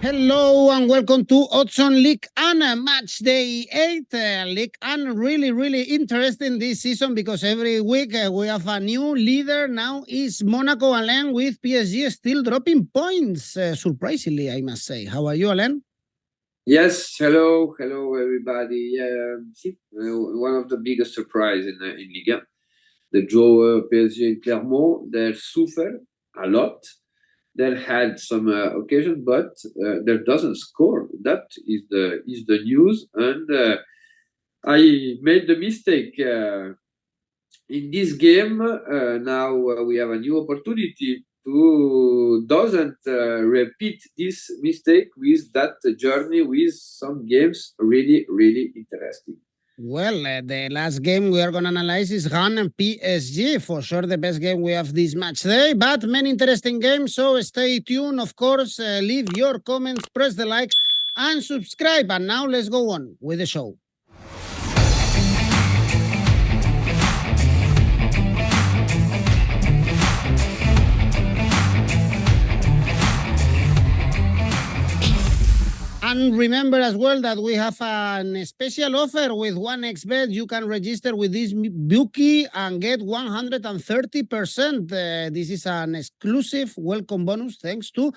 Hello and welcome to Odds on Ligue 1 Matchday 8. Ligue 1 really interesting this season because every week we have a new leader. Now is Monaco, Alain, with PSG still dropping points. Surprisingly, I must say. How are you, Alain? Yes, hello everybody. One of the biggest surprise in Ligue 1, the draw PSG and Clermont. They suffer a lot. They had some occasion, but they doesn't score. That is the news, and I made the mistake in this game. Now we have a new opportunity to doesn't repeat this mistake with that journey with some games really interesting. Well, the last game we are going to analyze is Rennes and PSG. For sure, the best game we have this match today, but many interesting games. So stay tuned. Of course, leave your comments, press the like, and subscribe. And now let's go on with the show. And remember as well that we have a special offer with 1xBet. You can register with this bookie and get 130%. This is an exclusive welcome bonus thanks to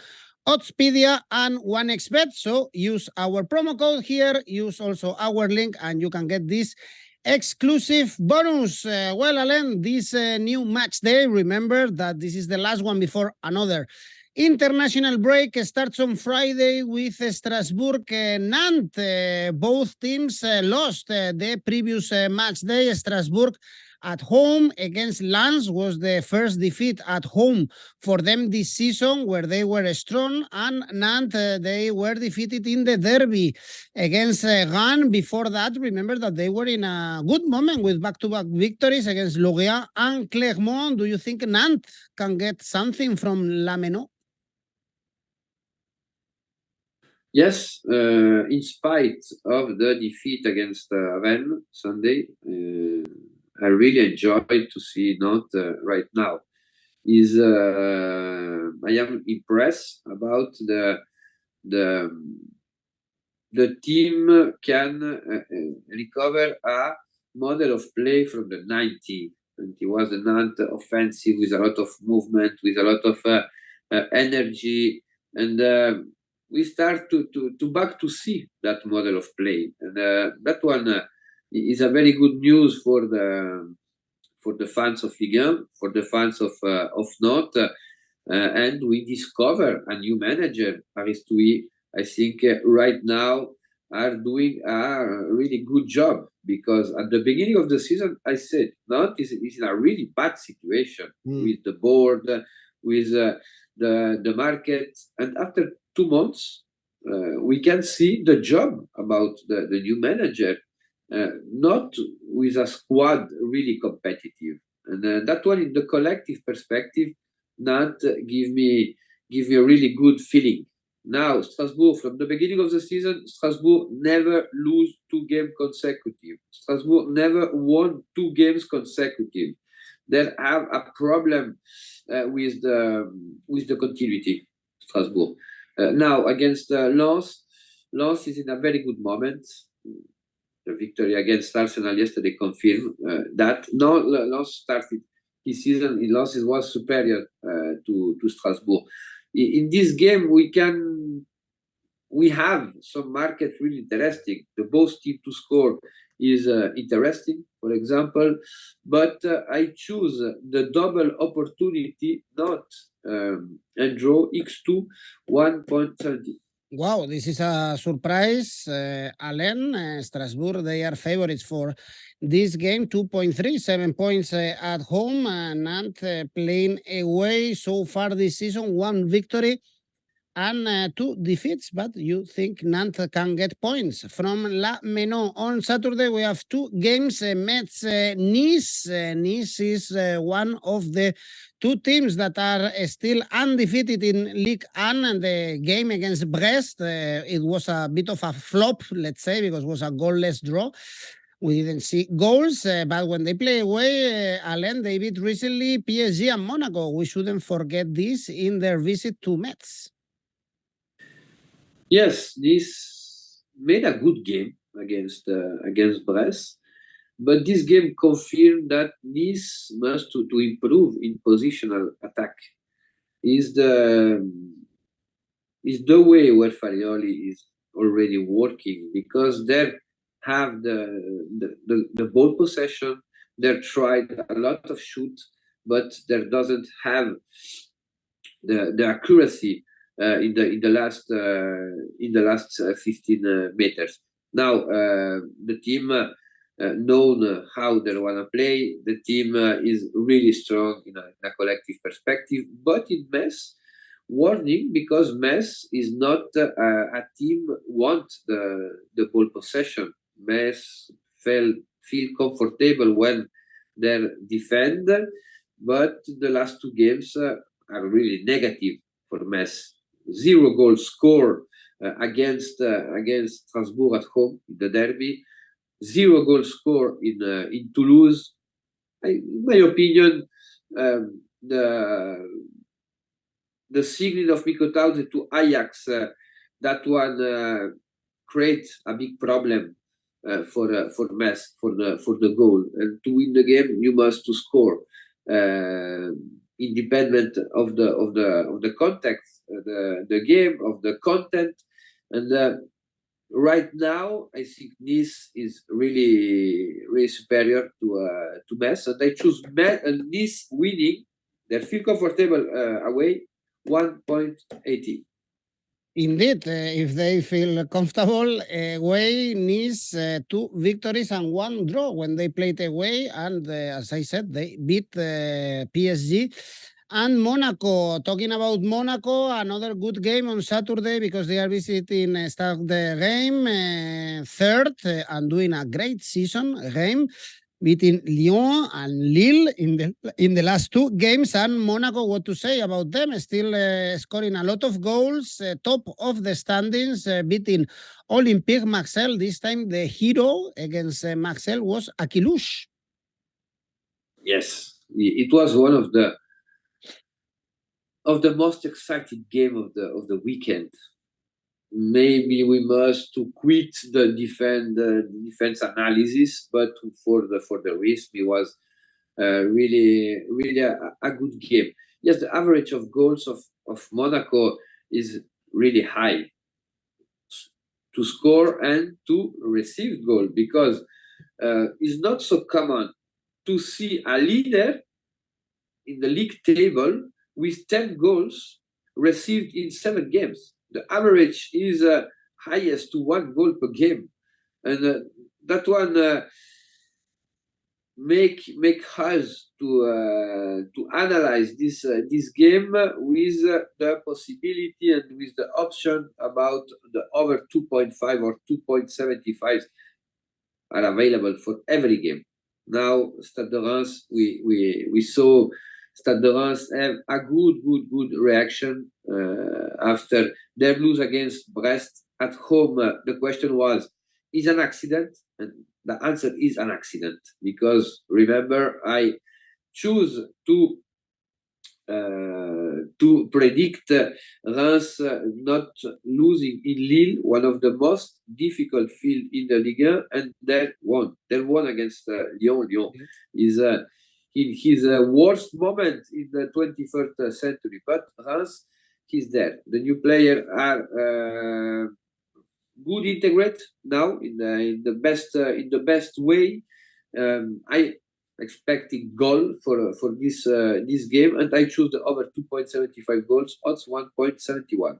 Oddspedia and 1xBet. So use our promo code here, use also our link, and you can get this exclusive bonus. Well, Alain, this new match day, remember that this is the last one before another international break. Starts on Friday with Strasbourg Nantes. Both teams lost the previous match day. Strasbourg at home against Lens was the first defeat at home for them this season, where they were strong, and Nantes they were defeated in the derby against Rennes. Before that, remember that they were in a good moment with back-to-back victories against Lorient and Clermont. Do you think Nantes can get something from 𝐬𝐭𝐴? Yes, in spite of the defeat against Rennes Sunday, I really enjoyed to see Nantes right now. I am impressed about the team can recover a model of play from the 90s. And it was a Nantes offensive with a lot of movement, with a lot of energy, and we start to back to see that model of play, and that one is a very good news for the fans of Ligue 1, for the fans of Nantes, and we discover a new manager, Aristoui. I think right now are doing a really good job, because at the beginning of the season I said Nantes is in a really bad situation with the board, with the market, and after 2 months, we can see the job about the new manager, not with a squad really competitive. And that one, in the collective perspective, Nantes give me a really good feeling. Now, Strasbourg, from the beginning of the season, Strasbourg never lose 2 games consecutive. Strasbourg never won 2 games consecutive. They have a problem with the continuity, Strasbourg. Now against Lens is in a very good moment. The victory against Arsenal yesterday confirmed that. Now Lens started his season. Lens was superior to Strasbourg. In this game, we have some market really interesting. The both team to score is interesting, for example, but I choose the double opportunity, not and draw 𝐿𝐴 1.30. Wow, this is a surprise, Alain. Strasbourg, they are favorites for this game, 2.3, 7 points at home. Nantes playing away so far this season, 1 victory and 2 defeats, but you think Nantes can get points from 𝐬𝐴. On Saturday, we have 2 games, Metz, Nice. Nice is one of the 2 teams that are still undefeated in Ligue 1, and the game against Brest, it was a bit of a flop, let's say, because it was a goalless draw. We didn't see goals, but when they play away, Alain, they beat recently PSG and Monaco. We shouldn't forget this in their visit to Metz. Yes, Nice made a good game against Brest, but this game confirmed that Nice must to improve in positional attack. Is the way where Farioli is already working, because they have the ball possession. They tried a lot of shoot, but there doesn't have the accuracy in the last 15 meters. Now the team known how they wanna play. The team is really strong in a collective perspective, but in Metz, warning, because Metz is not a team want the ball possession. Metz feel comfortable when they defend, but the last two games are really negative for Metz. 0 goals scored against Strasbourg at home in the derby. 0 goals scored in Toulouse. In my opinion, the signing of 𝐿𝐴𝐨𝐧𝐧𝐞𝐜𝐭𝐤 to Ajax, that one creates a big problem for Metz for the goal. And to win the game, you must to score, independent of the context, the game, of the content. And right now, I think Nice is really superior to Metz, and they choose Nice winning. They feel comfortable away, 1.80. Indeed, if they feel comfortable away, Nice 2 victories and 1 draw when they played away, and as I said, they beat PSG. And Monaco, talking about Monaco, another good game on Saturday because they are visiting Stade Reims, third, and doing a great season. Reims beating Lyon and Lille in the last 2 games. And Monaco, what to say about them? Still scoring a lot of goals, top of the standings, beating Olympique Marseille. This time the hero against Marseille was 𝐿𝐴𝐨𝐽. Yes, it was one of the most exciting game of the weekend. Maybe we must to quit the defense analysis, but for the risk, it was really a good game. Yes, the average of goals of Monaco is really high to score and to receive goal, because it's not so common to see a leader in the league table with 10 goals received in 7 games. The average is highest to 1 goal per game, and that one make us to analyze this game with the possibility and with the option about the over 2.5 or 2.75 are available for every game. Now, Stade de Reims, we saw Stade de Reims have a good reaction after their lose against Brest at home. The question was, is an accident? And the answer is an accident, because remember, I choose to predict Reims not losing in Lille, one of the most difficult field in the Ligue, and they won. They won against Lyon. Lyon is in his worst moment in the 21st century, but Reims, he's there. The new players are good integrate now in the best way. I expecting goal for this game, and I choose the over 2.75 goals, odds 1.71.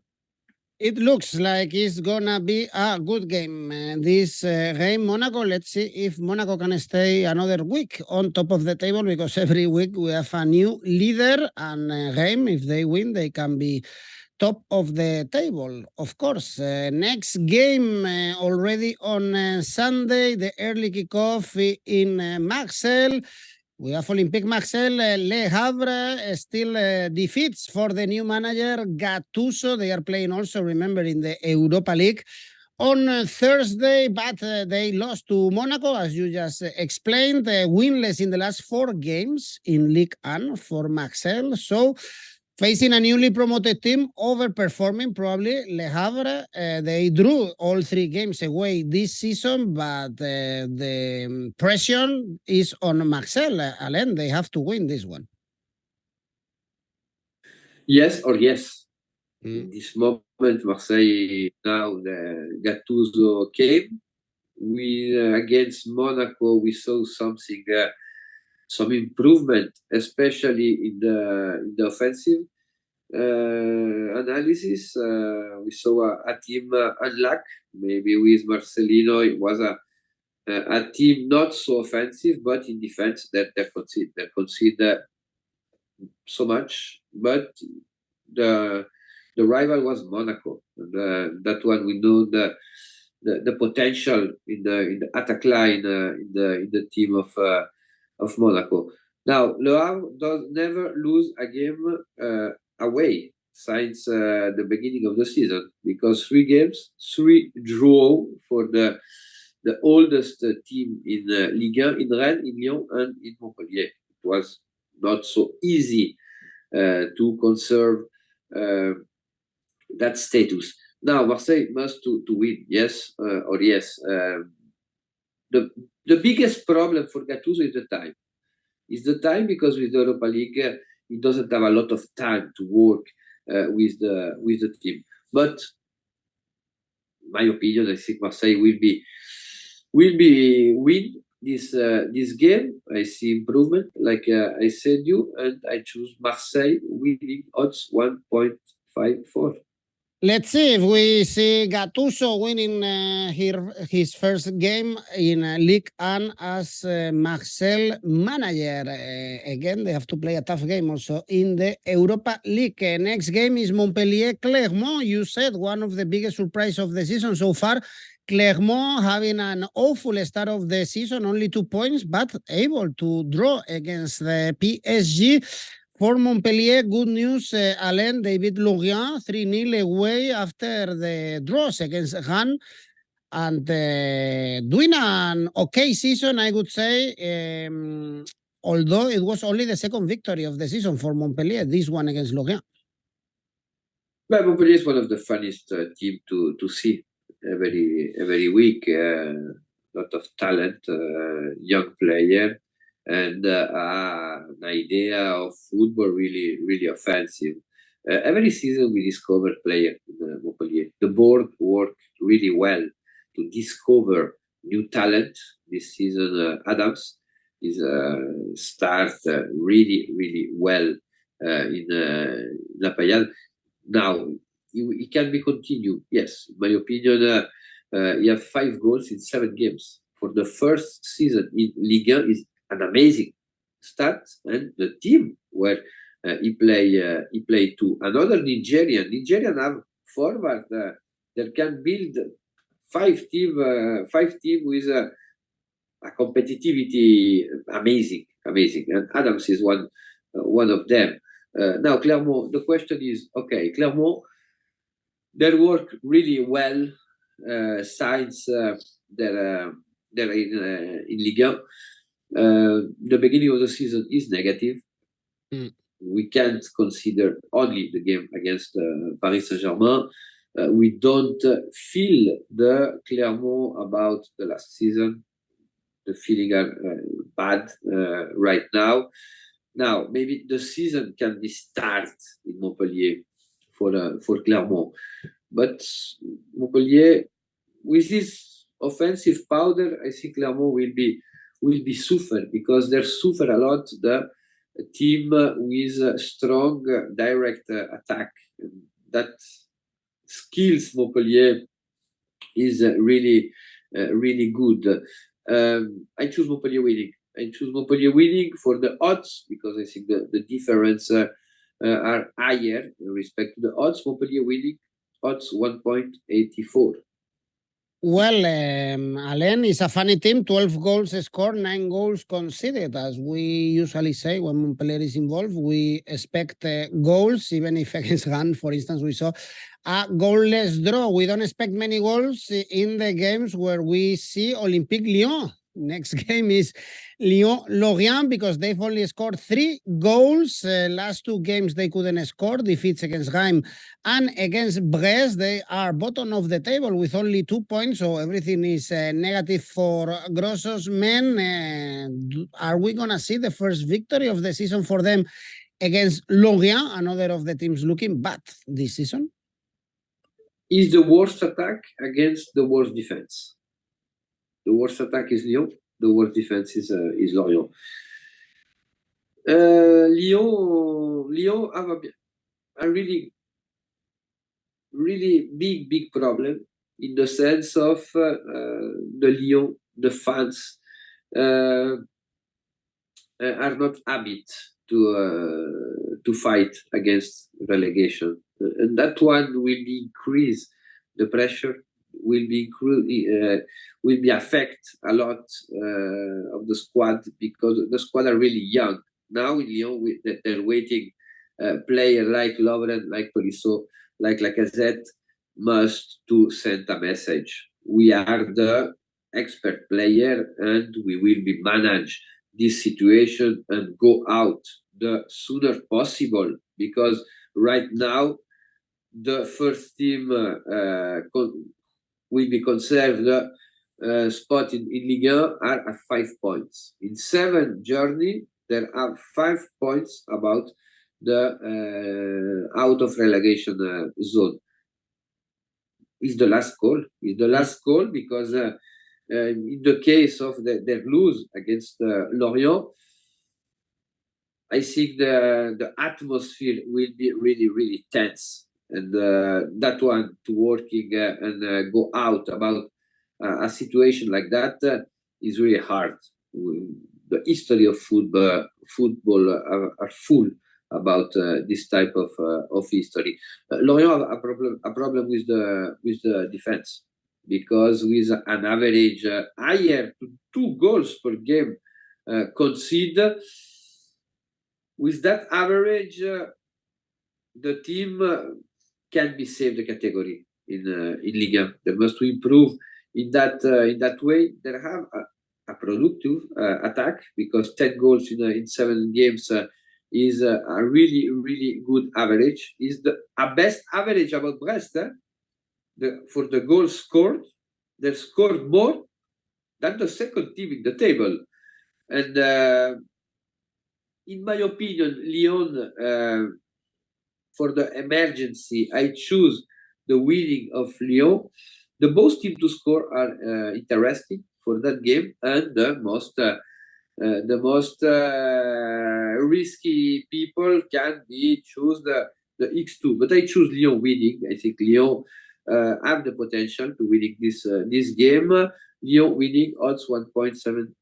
It looks like it's gonna be a good game. This game, Monaco. Let's see if Monaco can stay another week on top of the table, because every week we have a new leader, and game, if they win, they can be top of the table, of course. Next game already on Sunday, the early kickoff in Marseille. We have Olympique Marseille, Le Havre, still defeats for the new manager, Gattuso. They are playing also, remember, in the Europa League on Thursday, but they lost to Monaco, as you just explained, winless in the last 4 games in Ligue 1 for Marseille. So Facing a newly promoted team, overperforming probably, Le Havre. They drew all 3 games away this season, but the pressure is on Marseille. Alain, they have to win this one. Yes or yes. In this moment, Marseille, now the 𝐿𝐻𝐵 came. Against Monaco, we saw something, some improvement, especially in the offensive analysis. We saw a team unluck. Maybe with Marcelino, it was a team not so offensive, but in defense that they concede so much. But the rival was Monaco. That one we know the potential in the attack line in the team of Monaco. Now Le Havre does never lose a game away since the beginning of the season, because 3 games, 3 draw for the oldest team in Ligue 1, in Rennes, in Lyon, and in Montpellier. It was not so easy to conserve that status. Now Marseille must to win, yes or yes. The biggest problem for Gattuso is the time. Is the time, because with the Europa League he doesn't have a lot of time to work with the team. But my opinion, I think Marseille will win this game. I see improvement, like I said you, and I choose Marseille winning odds 1.54. Let's see if we see Gattuso winning his first game in Ligue 1 as Marseille manager. Again, they have to play a tough game also in the Europa League. Next game is Montpellier-Clermont. You said one of the biggest surprise of the season so far. Clermont having an awful start of the season, only 2 points, but able to draw against the PSG. For Montpellier, good news, Alain, they beat Lorient 3-0 away after the draws against Rennes, and doing an okay season, I would say, although it was only the second victory of the season for Montpellier, this one against Lorient. Well, Montpellier is one of the funniest teams to see every week. Lot of talent, young player, and an idea of football really offensive. Every season we discover players in Montpellier. The board worked really well to discover new talent. This season, Adams is start really well in La Payade. Now it can be continued. Yes, in my opinion, he have 5 goals in 7 games for the first season in Ligue 1 is an amazing start, and the team where he play too. Another Nigerian have forward that can build 5 team with a competitivity amazing, and Adams is one of them. Now Clermont, the question is, okay, Clermont, they work really well since they're in Ligue 1. The beginning of the season is negative. We can't consider only the game against Paris Saint-Germain. We don't feel the Clermont about the last season. The feeling are bad right now. Now maybe the season can be start in Montpellier for Clermont, but Montpellier with this offensive powder, I think Clermont will be suffer, because they suffer a lot the team with strong direct attack. That skills Montpellier is really good. I choose Montpellier winning. I choose Montpellier winning for the odds, because I think the difference are higher in respect to the odds. Montpellier winning odds 1.84. Well, Alain is a funny team, 12 goals scored, 9 goals conceded. As we usually say when Montpellier is involved, we expect goals, even if against Rennes, for instance, we saw a goalless draw. We don't expect many goals in the games where we see Olympique Lyon Next game is Lyon-Lorient, because they've only scored 3 goals. Last 2 games they couldn't score, defeats against Reims and against Brest. They are bottom of the table with only 2 points, so everything is negative for Grosso's men. Are we going to see the first victory of the season for them against Lorient, another of the teams looking bad this season? Is the worst attack against the worst defense. The worst attack is Lyon. The worst defense is Lorient. Lyon have a really big problem, in the sense of the fans are not habit to fight against relegation, and that one will increase the pressure, will affect a lot of the squad, because the squad are really young now in Lyon. They're waiting. Player like Lorient, like Tolisso, like 𝐬𝐭𝐴𝐧𝐧𝐞𝐜𝐭𝐿𝐴 must to send a message. We are the expert player, and we will be manage this situation and go out the sooner possible, because right now the first team will be conserved spot in Ligue 1 are at 5 points. In 7 journey, there are 5 points about the out of relegation zone. Is the last call. Is the last call, because in the case of their lose against Lorient, I think the atmosphere will be really tense, and that one to working and go out about a situation like that is really hard. The history of football are full about this type of history. Lorient have a problem with the defense, because with an average higher to 2 goals per game concede, with that average, the team can be saved the category in Ligue 1. They must improve in that way. They have a productive attack, because 10 goals in 7 games is a really good average. Is a best average about Brest. For the goals scored, they scored more than the second team in the table. And in my opinion, Lyon, for the emergency, I choose the winning of Lyon. The both teams to score are interesting for that game, and the most risky people can be choose the X2, but I choose Lyon winning. I think Lyon have the potential to winning this game. Lyon winning odds 1.73.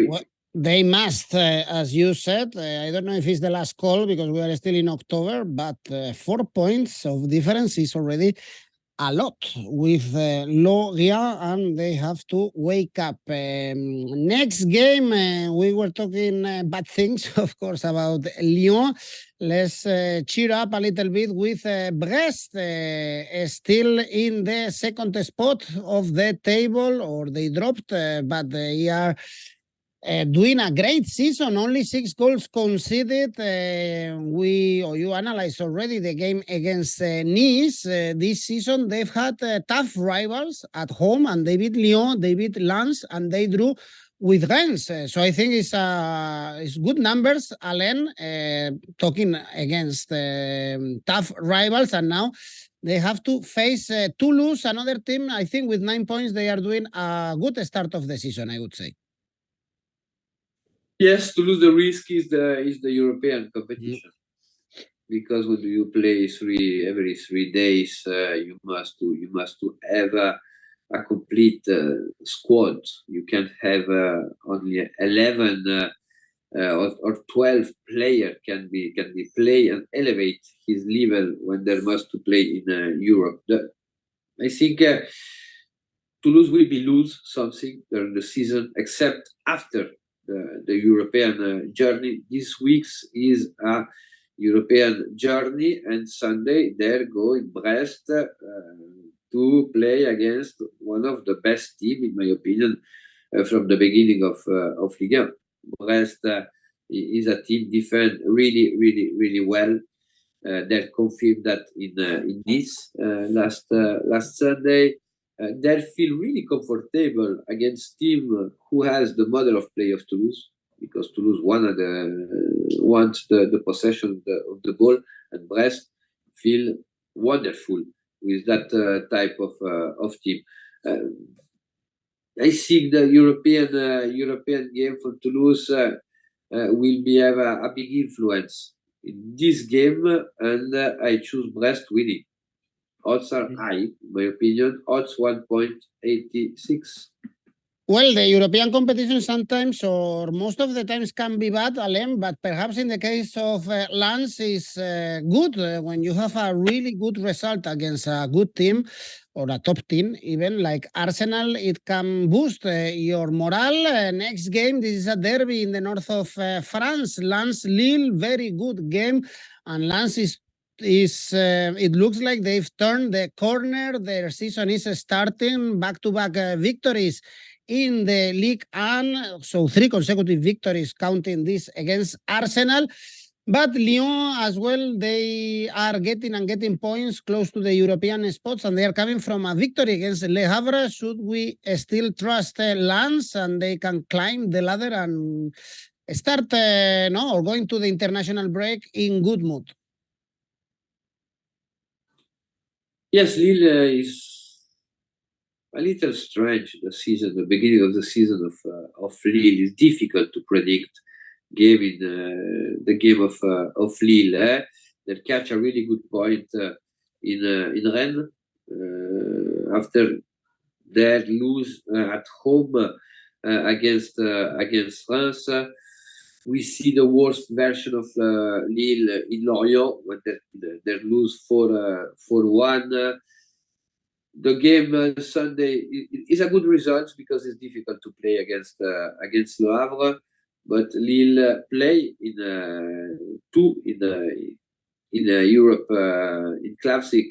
Well, they must, as you said. I don't know if it's the last call, because we are still in October, but 4 points of difference is already a lot with Lorient, and they have to wake up. Next game, we were talking bad things, of course, about Lyon. Let's cheer up a little bit with Brest, still in the second spot of the table, or they dropped, but they are doing a great season. Only 6 goals conceded. You analyzed already the game against Nice. This season they've had tough rivals at home, and they beat Lyon, they beat Lens, and they drew with Rennes. So I think it's good numbers, Alain, talking against tough rivals, and now they have to face Toulouse, another team. I think with 9 points they are doing a good start of the season, I would say. Yes, to lose the risk is the European competition, because when you play every 3 days, you must have a complete squad. You can't have only 11 or 12 player can be play and elevate his level when there must to play in Europe. I think Toulouse will be lose something during the season, except after the European journey. This week is a European journey, and Sunday they're going Brest to play against one of the best team, in my opinion, from the beginning of Ligue 1. Brest is a team defend really, really, really well. They confirmed that in Nice last Sunday. They feel really comfortable against team who has the model of play of Toulouse, because Toulouse wants the possession of the ball, and Brest feel wonderful with that type of team. I think the European game for Toulouse will have a big influence in this game, and I choose Brest winning. Odds are high, in my opinion. Odds 1.86. Well, the European competition sometimes or most of the times can be bad, Alain, but perhaps in the case of Lens is good when you have a really good result against a good team or a top team, even like Arsenal. It can boost your morale. Next game, this is a derby in the north of France. Lens Lille, very good game, and Lens is it looks like they've turned the corner. Their season is starting back-to-back victories in the Ligue 1, so 3 consecutive victories counting this against Arsenal. But Lyon as well, they are getting points close to the European spots, and they are coming from a victory against Le Havre. Should we still trust Lens and they can climb the ladder and start or going to the international break in good mood? Yes, Lille is a little strange. The beginning of the season of Lille is difficult to predict. The game of Lille, they catch a really good point in Rennes after they lose at home against Reims. We see the worst version of Lille in Lorient when they lose 4-1. The game Sunday is a good result because it's difficult to play against Le Havre, but Lille play in Europe in Classic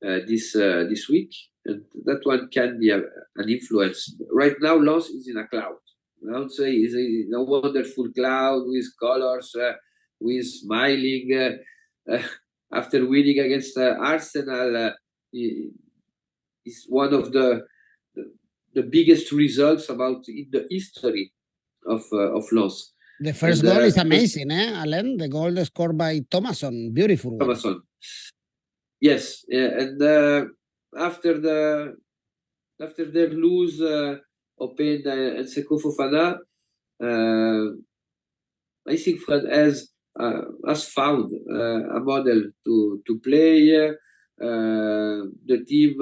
this week, and that one can be an influence. Right now, Lens is in a cloud. I would say is a wonderful cloud with colors, with smiling. After winning against Arsenal, is one of the biggest results in the history of Lens. The first goal is amazing, Alain? The goal scored by Thomasson, beautiful one. Thomasson. Yes, and after they lose Open and Seko Fofana, I think Fred has found a model to play. The team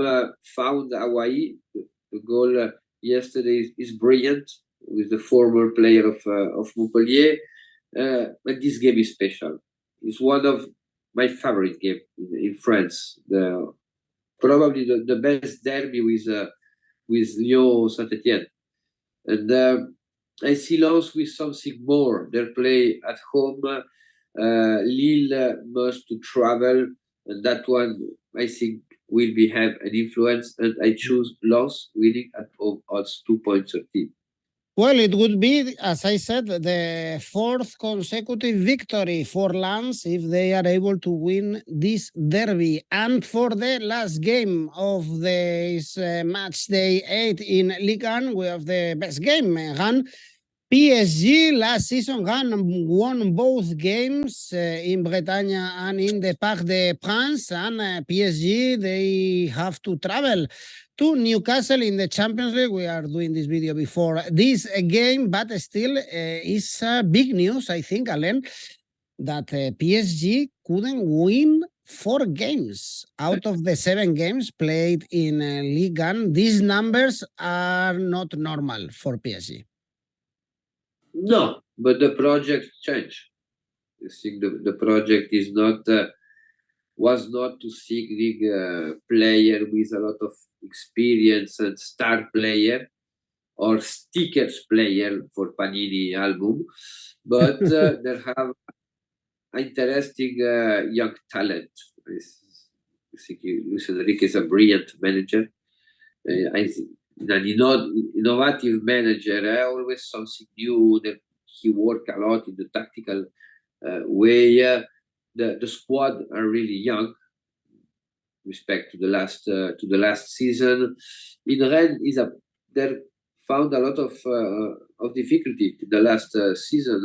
found Hawaii. The goal yesterday is brilliant with the former player of Montpellier. But this game is special. It's one of my favorite games in France. Probably the best derby with Lyon Saint-Etienne. And I see Lens with something more. They play at home. Lille must to travel, and that one I think will have an influence. And I choose Lens winning at home odds 2.13. Well, it would be, as I said, the 4th consecutive victory for Lens if they are able to win this derby. And for the last game of this match day 8 in Ligue 1, we have the best game. Rennes PSG last season won both games in Bretagne and in the Parc des Princes, and PSG, they have to travel to Newcastle in the Champions League. We are doing this video before this game, but still is big news, I think, Alain, that PSG couldn't win 4 games out of the 7 games played in Ligue 1. These numbers are not normal for PSG. No, but the project changed. I think the project is not was not to seek League player with a lot of experience and star player or stickers player for Panini album, but they have interesting young talent. I think Luis Enrique is a brilliant manager. an innovative manager, always something new. That he work a lot in the tactical way. The squad are really young, respect to the last season. In Rennes, they found a lot of difficulty in the last season.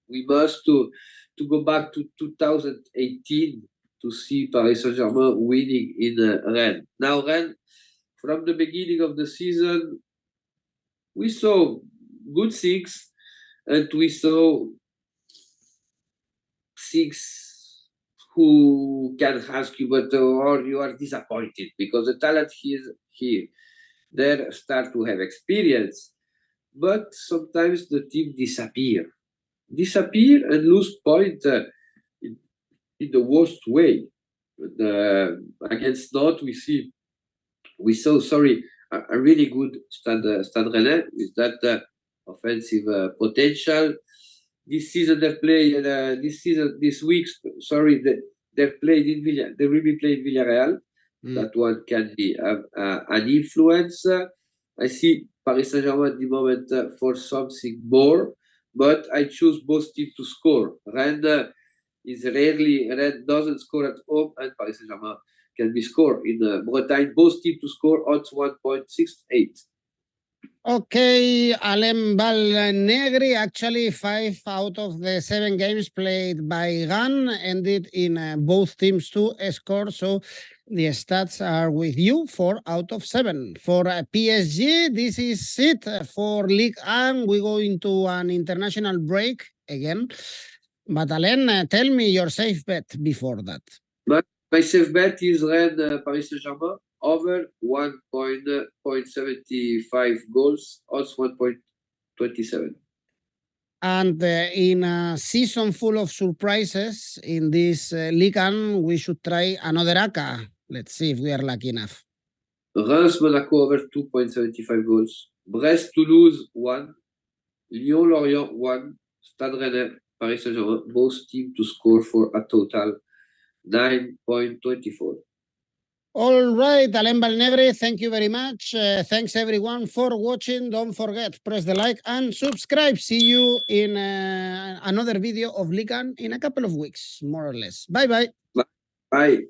We must to go back to 2018 to see Paris Saint-Germain winning in Rennes. Now Rennes, from the beginning of the season, we saw good things, and we saw things who can ask you, but or you are disappointed because the talent is here. They start to have experience, but sometimes the team disappear and lose point in the worst way. Against Nantes, we saw a really good Stade Rennais with that offensive potential. This season they play this week. They played in Villarreal. They really played Villarreal. That one can be an influence. I see Paris Saint-Germain at the moment for something more, but I choose both teams to score. Rennes doesn't score at home, and Paris Saint-Germain can be scored in Bretagne. Both teams to score odds 1.68. Okay, Alain Valnegri, actually 5 out of the 7 games played by Rennes ended in both teams to score, so the stats are with you, 4 out of 7. For PSG, this is it. For Ligue 1, we go into an international break again. But Alain, tell me your safe bet before that. My safe bet is Rennes Paris Saint-Germain over 1.75 goals, odds 1.27. And in a season full of surprises in this Ligue 1, we should try another ACCA. Let's see if we are lucky enough. Reims Monaco over 2.75 goals. Brest Toulouse 1. Lyon Lorient 1. Stade Rennais Paris Saint-Germain, both teams to score for a total 9.24. All right, Alain Valnegri, thank you very much. Thanks everyone for watching. Don't forget, press the like and subscribe. See you in another video of Ligue 1 in a couple of weeks, more or less. Bye-bye. Bye.